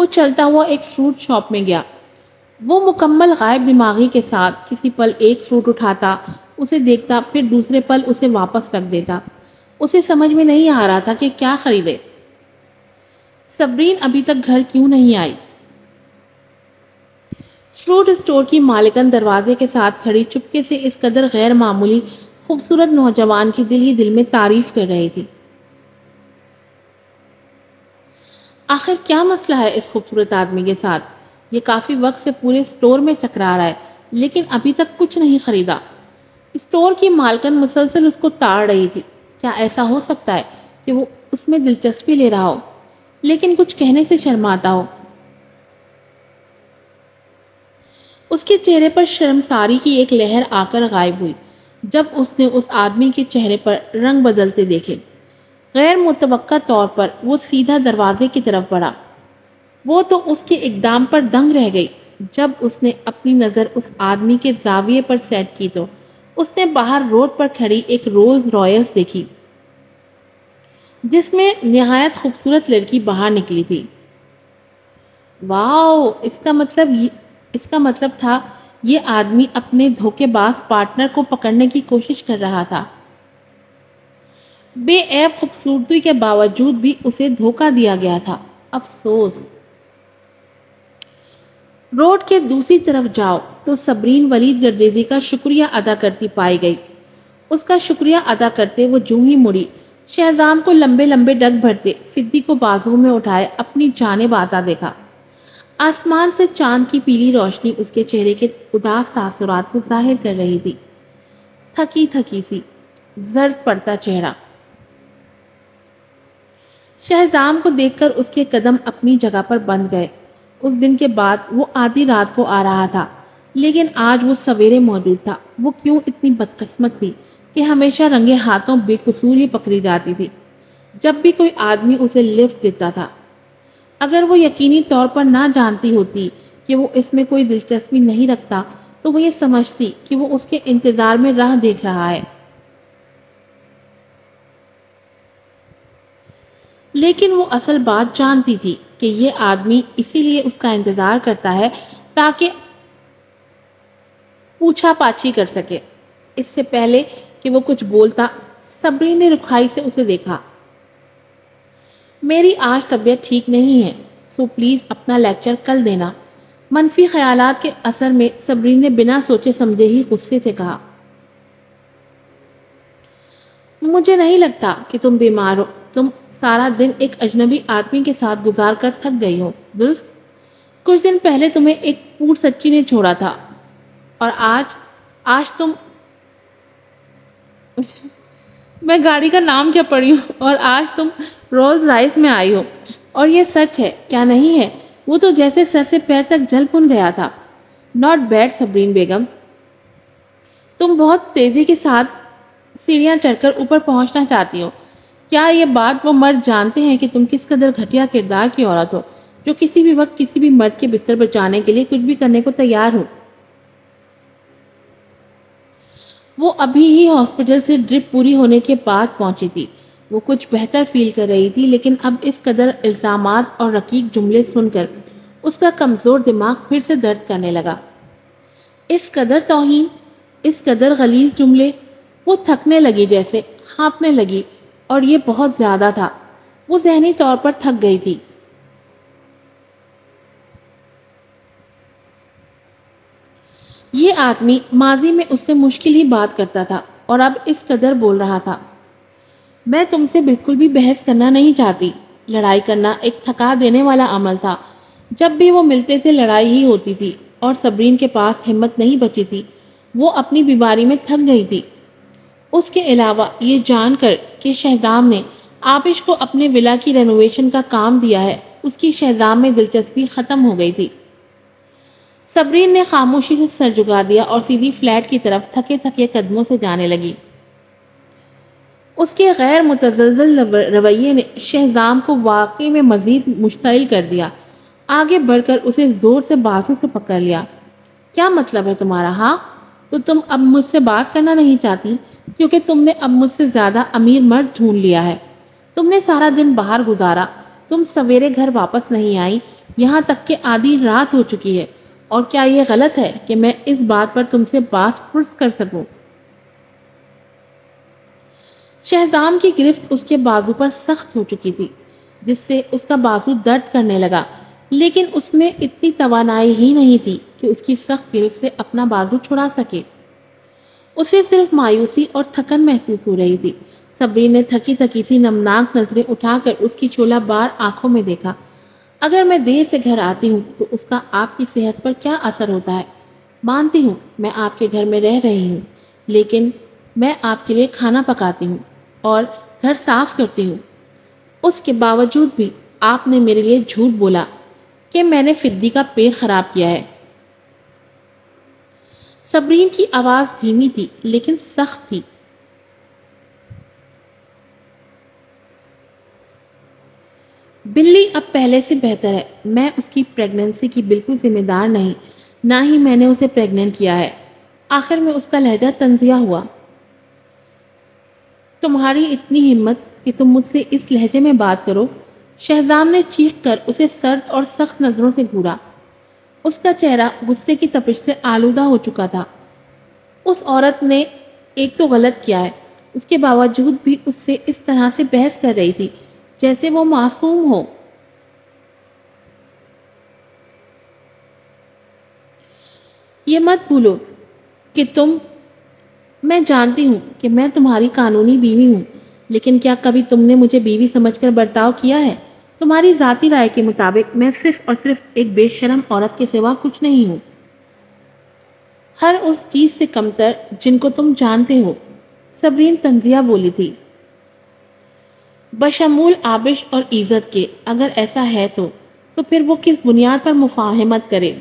وہ چلتا ہوا ایک فروٹ شاپ میں گیا۔ وہ مکمل غائب دماغی کے ساتھ کسی پل ایک فروٹ اٹھاتا، اسے دیکھتا، پھر دوسرے پل اسے واپس رکھ دیتا۔ اسے سمجھ میں نہیں آ رہا تھا کہ کیا خریدے۔ صبرین ابھی تک گھر کیوں نہیں آئی؟ فروٹ اسٹور کی مالکن دروازے کے ساتھ کھڑی چپکے سے اس قدر غیر معمولی خوبصورت نوجوان کی دل ہی دل میں تعریف کر رہی تھی۔ آخر کیا مسئلہ ہے اس خوبصورت آدمی کے ساتھ؟ یہ کافی وقت سے پورے اسٹور میں چکرا رہا ہے لیکن ابھی تک کچھ نہیں خریدا۔ اسٹور کی مالکن مسلسل اس کو تاڑ رہی تھی۔ کیا ایسا ہو سکتا ہے کہ وہ اس میں دلچسپی لے رہا ہو لیکن کچھ کہنے سے شرماتا ہو؟ اس کے چہرے پر شرمساری کی ایک لہر آ کر غائب ہوئی جب اس نے اس آدمی کے چہرے پر رنگ بدلتے دیکھے۔ غیر متوقع طور پر وہ سیدھا دروازے کی طرف بڑھا۔ وہ تو اس کے اقدام پر دنگ رہ گئی۔ جب اس نے اپنی نظر اس آدمی کے زاویے پر سیٹ کی تو اس نے باہر روڈ پر کھڑی ایک رولز رائس دیکھی جس میں نہایت خوبصورت لڑکی باہر نکلی تھی۔ واؤ! اس کا مطلب تھا یہ آدمی اپنے دھوکے باز پارٹنر کو پکڑنے کی کوشش کر رہا تھا۔ بے عیب خوبصورتی کے باوجود بھی اسے دھوکہ دیا گیا تھا۔ افسوس! روڈ کے دوسری طرف جاؤ تو صبرین ولید گردیزی کا شکریہ ادا کرتی پائی گئی۔ اس کا شکریہ ادا کرتے وہ جوں ہی مڑی، شہزام کو لمبے لمبے ڈگ بھرتے فدی کو بازو میں اٹھائے اپنی جانب آتا دیکھا۔ آسمان سے چاند کی پیلی روشنی اس کے چہرے کے اداس تاثرات کو ظاہر کر رہی تھی۔ تھکی تھکی سی، زرد پڑتا چہرہ۔ شہزام کو دیکھ کر اس کے قدم اپنی جگہ پر بند گئے۔ اس دن کے بعد وہ آدھی رات کو آ رہا تھا لیکن آج وہ سویرے موجود تھا۔ وہ کیوں اتنی بدقسمت تھی کہ ہمیشہ رنگے ہاتھوں بے قصور ہی پکڑی جاتی تھی جب بھی کوئی آدمی اسے لفٹ دیتا تھا۔ اگر وہ یقینی طور پر نہ جانتی ہوتی کہ وہ اس میں کوئی دلچسپی نہیں رکھتا تو وہ یہ سمجھتی کہ وہ اس کے انتظار میں راہ دیکھ رہا ہے۔ لیکن وہ اصل بات جانتی تھی کہ یہ آدمی اسی لیے اس کا انتظار کرتا ہے تاکہ پوچھا پاچھی کر سکے۔ اس سے پہلے کہ وہ کچھ بولتا، صبری نے رکھائی سے اسے دیکھا۔ میری آج طبیعت ٹھیک نہیں ہے سو پلیز اپنا لیکچر کل دینا۔ منفی خیالات کے اثر میں صبری نے بنا سوچے سمجھے ہی غصے سے کہا۔ مجھے نہیں لگتا کہ تم بیمار ہو، تم سارا دن ایک اجنبی آدمی کے ساتھ گزار کر تھک گئی ہو، درست؟ کچھ دن پہلے تمہیں ایک پور سچی نے چھوڑا تھا اور آج تم میں گاڑی کا نام کیا پڑھی ہوں اور آج تم رولز رائس میں آئی ہو اور یہ سچ ہے کیا نہیں ہے؟ وہ تو جیسے سر سے پیر تک جل بھن گیا تھا۔ ناٹ بیڈ صبرین بیگم، تم بہت تیزی کے ساتھ سیڑھیاں چڑھ کر اوپر پہنچنا چاہتی ہو۔ کیا یہ بات وہ مرد جانتے ہیں کہ تم کس قدر گھٹیا کردار کی عورت ہو جو کسی بھی وقت کسی بھی مرد کے بستر پر جانے کے لیے کچھ بھی کرنے کو تیار ہو؟ وہ ابھی ہی ہاسپٹل سے ڈرپ پوری ہونے کے بعد پہنچی تھی۔ وہ کچھ بہتر فیل کر رہی تھی لیکن اب اس قدر الزامات اور رقیق جملے سن کر اس کا کمزور دماغ پھر سے درد کرنے لگا۔ اس قدر توہین، اس قدر غلیظ جملے، وہ تھکنے لگی، جیسے ہانپنے لگی، اور یہ بہت زیادہ تھا۔ وہ ذہنی طور پر تھک گئی تھی۔ یہ آدمی ماضی میں اس سے مشکل ہی بات کرتا تھا اور اب اس قدر بول رہا تھا۔ میں تم سے بالکل بھی بحث کرنا نہیں چاہتی۔ لڑائی کرنا ایک تھکا دینے والا عمل تھا۔ جب بھی وہ ملتے تھے لڑائی ہی ہوتی تھی اور صبرین کے پاس ہمت نہیں بچی تھی۔ وہ اپنی بیماری میں تھک گئی تھی۔ اس کے علاوہ یہ جان کر کہ شہزام نے آبش کو اپنے ولا کی رینوویشن کا کام دیا ہے، اس کی شہزام میں دلچسپی ختم ہو گئی تھی۔ صبرین نے خاموشی سے سر جھکا دیا اور سیدھی فلیٹ کی طرف تھکے تھکے قدموں سے جانے لگی۔ اس کے غیر متزلزل رویے نے شہزام کو واقعی میں مزید مشتعل کر دیا۔ آگے بڑھ کر اسے زور سے بازو سے پکڑ لیا۔ کیا مطلب ہے تمہارا؟ ہاں، تو تم اب مجھ سے بات کرنا نہیں چاہتی کیونکہ تم نے اب مجھ سے زیادہ امیر مرد ڈھونڈ لیا ہے۔ تم نے سارا دن باہر گزارا، تم سویرے گھر واپس نہیں آئی، یہاں تک کہ آدھی رات ہو چکی ہے، اور کیا یہ غلط ہے کہ میں اس بات پر تم سے بات پرس کر سکوں؟ شہزام کی گرفت اس کے بازو پر سخت ہو چکی تھی، جس سے اس کا بازو درد کرنے لگا، لیکن اس میں اتنی توانائی ہی نہیں تھی کہ اس کی سخت گرفت سے اپنا بازو چھڑا سکے۔ اسے صرف مایوسی اور تھکن محسوس ہو رہی تھی۔ صبرین نے تھکی تھکی سی نمناک نظریں اٹھا کر اس کی شعلہ بار آنکھوں میں دیکھا۔ اگر میں دیر سے گھر آتی ہوں تو اس کا آپ کی صحت پر کیا اثر ہوتا ہے؟ مانتی ہوں میں آپ کے گھر میں رہ رہی ہوں، لیکن میں آپ کے لیے کھانا پکاتی ہوں اور گھر صاف کرتی ہوں۔ اس کے باوجود بھی آپ نے میرے لیے جھوٹ بولا کہ میں نے فدی کا پیٹ خراب کیا ہے۔ صبرین کی آواز دھیمی تھی لیکن سخت تھی۔ بلی اب پہلے سے بہتر ہے۔ میں اس کی پریگننسی کی بالکل ذمہ دار نہیں، نہ ہی میں نے اسے پریگننٹ کیا ہے۔ آخر میں اس کا لہجہ تنزیہ ہوا۔ تمہاری اتنی ہمت کہ تم مجھ سے اس لہجے میں بات کرو؟ شہزام نے چیخ کر اسے سرد اور سخت نظروں سے گھورا۔ اس کا چہرہ غصے کی تپش سے آلودہ ہو چکا تھا۔ اس عورت نے ایک تو غلط کیا ہے، اس کے باوجود بھی اس سے اس طرح سے بحث کر رہی تھی جیسے وہ معصوم ہو۔ یہ مت بھولو کہ میں جانتی ہوں کہ میں تمہاری قانونی بیوی ہوں، لیکن کیا کبھی تم نے مجھے بیوی سمجھ کر برتاؤ کیا ہے؟ تمہاری ذاتی رائے کے مطابق میں صرف اور صرف ایک بے شرم عورت کے سوا کچھ نہیں ہوں، ہر اس چیز سے کمتر جن کو تم جانتے ہو۔ صبرین تنزیہ بولی تھی، بشمول آبش اور عزت کے۔ اگر ایسا ہے تو پھر وہ کس بنیاد پر مفاہمت کرے؟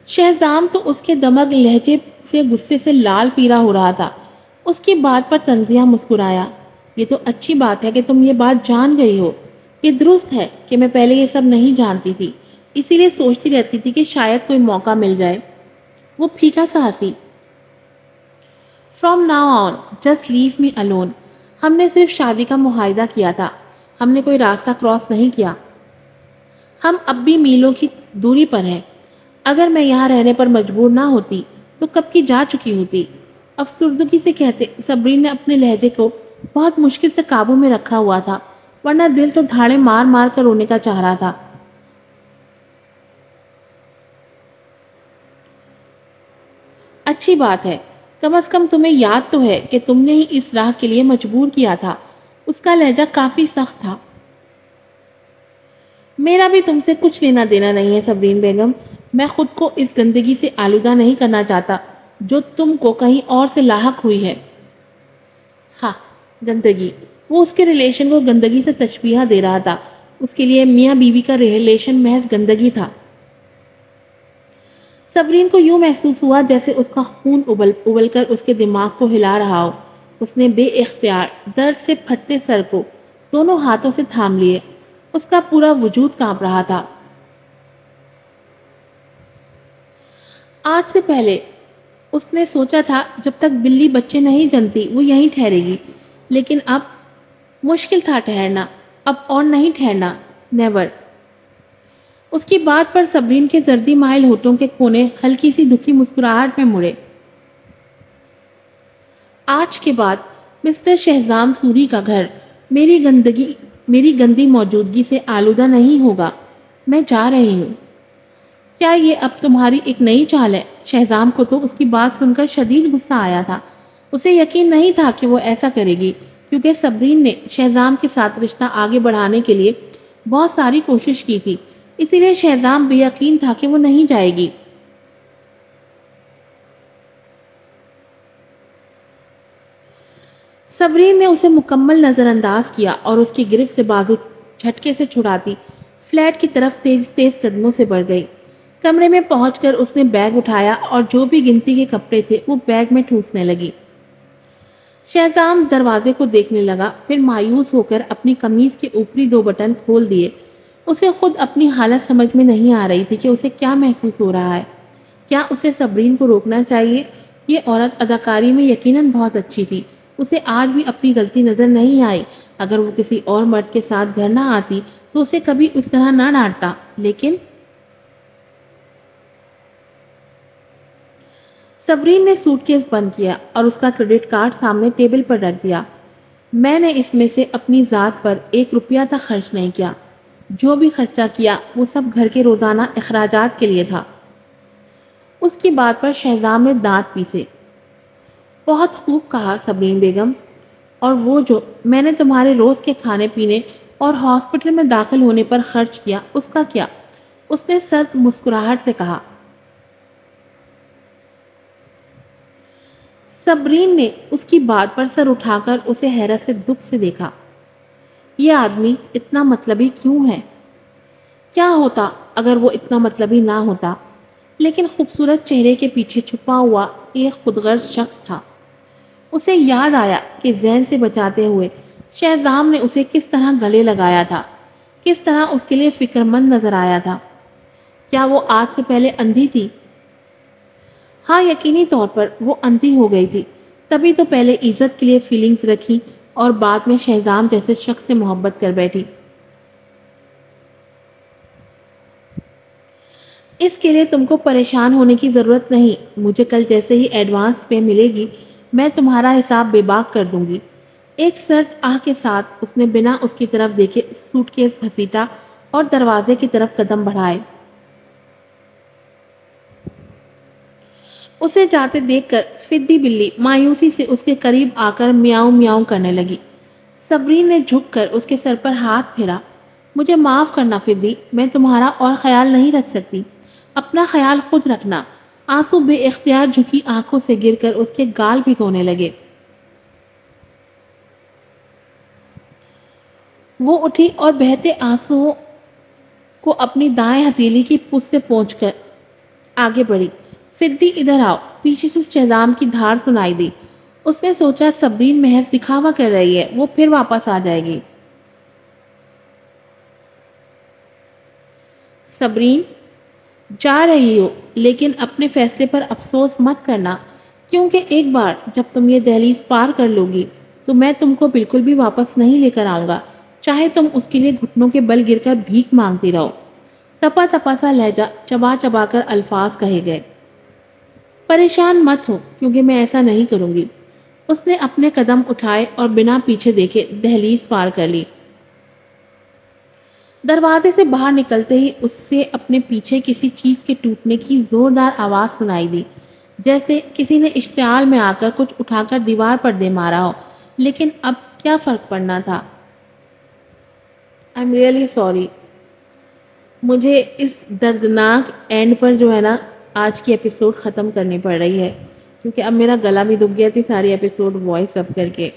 شہزام تو اس کے دمگ لہجے سے غصے سے لال پیلا ہو رہا تھا۔ اس کی بات پر تنزیہ مسکرایا۔ یہ تو اچھی بات ہے کہ تم یہ بات جان گئی ہو۔ یہ درست ہے کہ میں پہلے یہ سب نہیں جانتی تھی، اسی لیے سوچتی رہتی تھی کہ شاید کوئی موقع مل جائے۔ وہ پھیکا سا ہنسی۔ From now on, just leave me alone. ہم نے صرف شادی کا معاہدہ کیا تھا، ہم نے کوئی راستہ کراس نہیں کیا۔ ہم اب بھی میلوں کی دوری پر ہیں۔ اگر میں یہاں رہنے پر مجبور نہ ہوتی تو کب کی جا چکی ہوتی۔ افسردگی سے کہتے صبرین نے اپنے لہجے کو بہت مشکل سے قابو میں رکھا ہوا تھا، ورنہ دل تو دھاڑے مار مار کر رونے کا چاہ رہا تھا۔ اچھی بات ہے، کم از کم تمہیں یاد تو ہے کہ تم نے ہی اس راہ کے لیے مجبور کیا تھا۔ اس کا لہجہ کافی سخت تھا۔ میرا بھی تم سے کچھ لینا دینا نہیں ہے صبرین بیگم، میں خود کو اس گندگی سے آلودہ نہیں کرنا چاہتا جو تم کو کہیں اور سے لاحق ہوئی ہے۔ ہاں، گندگی۔ وہ اس کے ریلیشن کو گندگی سے تشبیہ دے رہا تھا۔ اس کے لیے میاں بیوی کا ریلیشن محض گندگی تھا۔ صبرین کو یوں محسوس ہوا جیسے اس کا خون ابل کر اس کے دماغ کو ہلا رہا ہو۔ اس نے بے اختیار درد سے پھٹتے سر کو دونوں ہاتھوں سے تھام لیے۔ اس کا پورا وجود کانپ رہا تھا۔ آج سے پہلے اس نے سوچا تھا جب تک بلی بچے نہیں جنتی وہ یہیں ٹھہرے گی، لیکن اب مشکل تھا ٹھہرنا، اب اور نہیں ٹھہرنا، نیور۔ اس کی بات پر صبرین کے زردی مائل ہونٹوں کے کونے ہلکی سی دکھی مسکراہٹ میں مڑے۔ آج کے بعد مسٹر شہزام سوری کا گھر میری گندی موجودگی سے آلودہ نہیں ہوگا۔ میں جا رہی ہوں۔ کیا یہ اب تمہاری ایک نئی چال ہے؟ شہزام کو تو اس کی بات سن کر شدید غصہ آیا تھا۔ اسے یقین نہیں تھا کہ وہ ایسا کرے گی، کیونکہ صبرین نے شہزام کے ساتھ رشتہ آگے بڑھانے کے لیے بہت ساری کوشش کی تھی، اسی لیے شہزام بے یقین تھا کہ وہ نہیں جائے گی۔ صبرین نے اسے مکمل نظر انداز کیا اور اس کی گرفت سے بازو جھٹکے سے چھڑاتی فلیٹ کی طرف تیز تیز قدموں سے بڑھ گئی۔ کمرے میں پہنچ کر اس نے بیگ اٹھایا اور جو بھی گنتی کے کپڑے تھے وہ بیگ میں ٹھوسنے لگی۔ شہزام دروازے کو دیکھنے لگا، پھر مایوس ہو کر اپنی قمیض کے اوپری 2 بٹن کھول دیے۔ اسے خود اپنی حالت سمجھ میں نہیں آ رہی تھی کہ اسے کیا محسوس ہو رہا ہے۔ کیا اسے صبرین کو روکنا چاہیے؟ یہ عورت اداکاری میں یقیناً بہت اچھی تھی، اسے آج بھی اپنی غلطی نظر نہیں آئی۔ اگر وہ کسی اور مرد کے ساتھ گھر نہ آتی تو اسے کبھی اس طرح نہ ڈانٹتا، لیکن صبرین نے سوٹ کیس بند کیا اور اس کا کریڈٹ کارڈ سامنے ٹیبل پر رکھ دیا۔ میں نے اس میں سے اپنی ذات پر 1 روپیہ تک خرچ نہیں کیا۔ جو بھی خرچہ کیا وہ سب گھر کے روزانہ اخراجات کے لیے تھا۔ اس کی بات پر شہزام نے دانت پیسے۔ بہت خوب کہا صبرین بیگم، اور وہ جو میں نے تمہارے روز کے کھانے پینے اور ہاسپٹل میں داخل ہونے پر خرچ کیا، اس کا کیا؟ اس نے سرد مسکراہٹ سے کہا۔ صبرین نے اس کی بات پر سر اٹھا کر اسے حیرت سے دکھ سے دیکھا۔ یہ آدمی اتنا مطلبی کیوں ہے؟ کیا ہوتا اگر وہ اتنا مطلبی نہ ہوتا؟ لیکن خوبصورت چہرے کے پیچھے چھپا ہوا ایک خودغرض شخص تھا۔ اسے یاد آیا کہ ذہن سے بچاتے ہوئے شہزام نے اسے کس طرح گلے لگایا تھا، کس طرح اس کے لیے فکر مند نظر آیا تھا۔ کیا وہ آج سے پہلے اندھی تھی؟ ہاں، یقینی طور پر وہ اندھی ہو گئی تھی، تبھی تو پہلے عزت کے لیے فیلنگز رکھی اور بعد میں شہزام جیسے شخص سے محبت کر بیٹھی۔ اس کے لیے تم کو پریشان ہونے کی ضرورت نہیں۔ مجھے کل جیسے ہی ایڈوانس پے ملے گی میں تمہارا حساب بے باک کر دوں گی۔ ایک سرد آہ کے ساتھ اس نے بنا اس کی طرف دیکھے سوٹ کیس گھسیٹا اور دروازے کی طرف قدم بڑھائے۔ اسے جاتے دیکھ کر فدی بلی مایوسی سے اس کے قریب آ کر میاؤں میاؤں کرنے لگی۔ صبرین نے جھک کر اس کے سر پر ہاتھ پھیرا۔ مجھے معاف کرنا فدی، میں تمہارا اور خیال نہیں رکھ سکتی۔ اپنا خیال خود رکھنا۔ آنسو بے اختیار جھکی آنکھوں سے گر کر اس کے گال بھگونے لگے۔ وہ اٹھی اور بہتے آنسوؤں کو اپنی دائیں ہتھیلی کی پشت سے پہنچ کر آگے بڑھی۔ فدی ادھر آؤ، پیچھے سے شہزام کی دھار سنائی دی۔ اس نے سوچا صبرین محض دکھاوا کر رہی ہے، وہ پھر واپس آ جائے گی۔ صبرین، جا رہی ہو لیکن اپنے فیصلے پر افسوس مت کرنا، کیونکہ ایک بار جب تم یہ دہلیز پار کر لو گی تو میں تم کو بالکل بھی واپس نہیں لے کر آؤں گا، چاہے تم اس کے لیے گھٹنوں کے بل گر کر بھیک مانگتی رہو۔ تپا تپا سا لہجہ چبا چبا کر الفاظ کہے گئے۔ پریشان مت ہو، کیونکہ میں ایسا نہیں کروں گی۔ اس نے اپنے قدم اٹھائے اور بنا پیچھے دیکھے دہلیز پار کر لی۔ دروازے سے باہر نکلتے ہی اس سے اپنے پیچھے کسی چیز کے ٹوٹنے کی زوردار آواز سنائی دی، جیسے کسی نے اشتعال میں آ کر کچھ اٹھا کر دیوار پر دے مارا ہو۔ لیکن اب کیا فرق پڑنا تھا؟ I'm really sorry۔ مجھے اس دردناک اینڈ پر جو ہے نا آج کی ایپیسوڈ ختم کرنی پڑ رہی ہے، کیونکہ اب میرا گلا بھی دب گیا تھی ساری ایپیسوڈ وائس اپ کر کے۔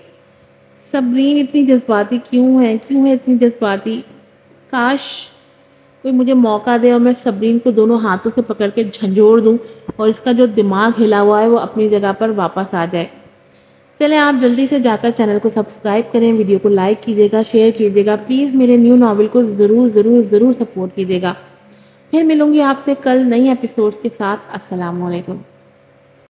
صبرین اتنی جذباتی کیوں ہے اتنی جذباتی؟ کاش کوئی مجھے موقع دے اور میں صبرین کو دونوں ہاتھوں سے پکڑ کے جھنجھوڑ دوں اور اس کا جو دماغ ہلا ہوا ہے وہ اپنی جگہ پر واپس آ جائے۔ چلیں آپ جلدی سے جا کر چینل کو سبسکرائب کریں، ویڈیو کو لائک کیجیے گا، شیئر کیجیے گا، پلیز میرے نیو ناول کو ضرور ضرور ضرور سپورٹ کیجیے گا۔ پھر ملوں گی آپ سے کل نئی ایپیسوڈ کے ساتھ۔ السلام علیکم۔